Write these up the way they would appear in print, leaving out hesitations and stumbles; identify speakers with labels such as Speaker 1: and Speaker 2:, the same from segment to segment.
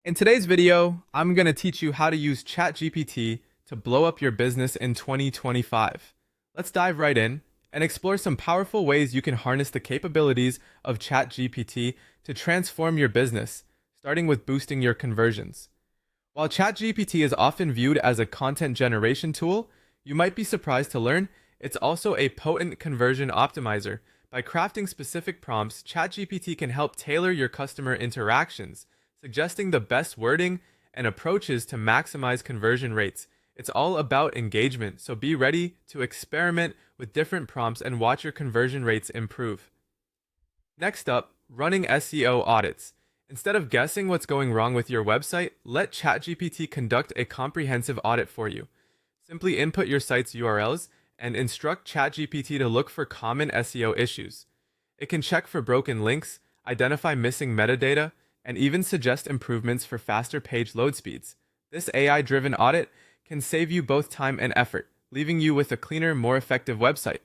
Speaker 1: In today's video, I'm going to teach you how to use ChatGPT to blow up your business in 2025. Let's dive right in and explore some powerful ways you can harness the capabilities of ChatGPT to transform your business, starting with boosting your conversions. While ChatGPT is often viewed as a content generation tool, you might be surprised to learn it's also a potent conversion optimizer. By crafting specific prompts, ChatGPT can help tailor your customer interactions, suggesting the best wording and approaches to maximize conversion rates. It's all about engagement, so be ready to experiment with different prompts and watch your conversion rates improve. Next up, running SEO audits. Instead of guessing what's going wrong with your website, let ChatGPT conduct a comprehensive audit for you. Simply input your site's URLs and instruct ChatGPT to look for common SEO issues. It can check for broken links, identify missing metadata, and even suggest improvements for faster page load speeds. This AI-driven audit can save you both time and effort, leaving you with a cleaner, more effective website.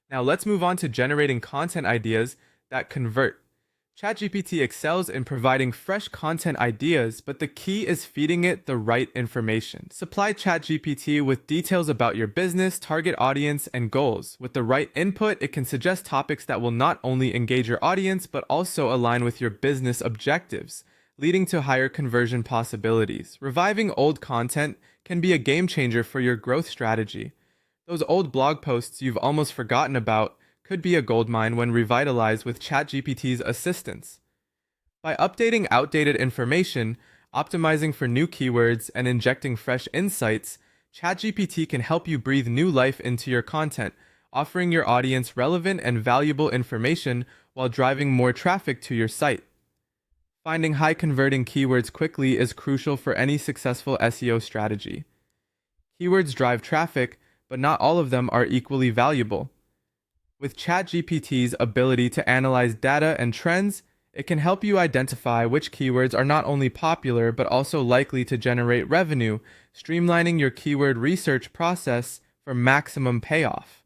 Speaker 1: Now let's move on to generating content ideas that convert. ChatGPT excels in providing fresh content ideas, but the key is feeding it the right information. Supply ChatGPT with details about your business, target audience, and goals. With the right input, it can suggest topics that will not only engage your audience, but also align with your business objectives, leading to higher conversion possibilities. Reviving old content can be a game changer for your growth strategy. Those old blog posts you've almost forgotten about could be a goldmine when revitalized with ChatGPT's assistance. By updating outdated information, optimizing for new keywords, and injecting fresh insights, ChatGPT can help you breathe new life into your content, offering your audience relevant and valuable information while driving more traffic to your site. Finding high-converting keywords quickly is crucial for any successful SEO strategy. Keywords drive traffic, but not all of them are equally valuable. With ChatGPT's ability to analyze data and trends, it can help you identify which keywords are not only popular but also likely to generate revenue, streamlining your keyword research process for maximum payoff.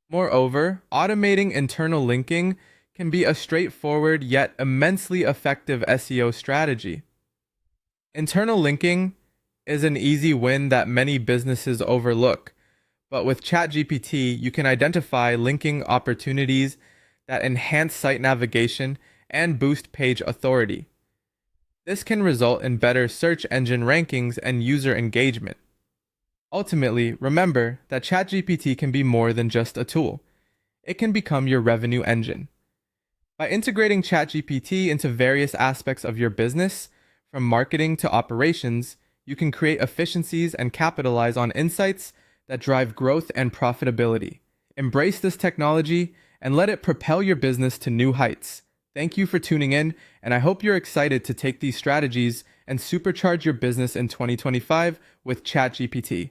Speaker 1: Moreover, automating internal linking can be a straightforward yet immensely effective SEO strategy. Internal linking is an easy win that many businesses overlook. But with ChatGPT, you can identify linking opportunities that enhance site navigation and boost page authority. This can result in better search engine rankings and user engagement. Ultimately, remember that ChatGPT can be more than just a tool. It can become your revenue engine. By integrating ChatGPT into various aspects of your business, from marketing to operations, you can create efficiencies and capitalize on insights that drive growth and profitability. Embrace this technology and let it propel your business to new heights. Thank you for tuning in, and I hope you're excited to take these strategies and supercharge your business in 2025 with ChatGPT.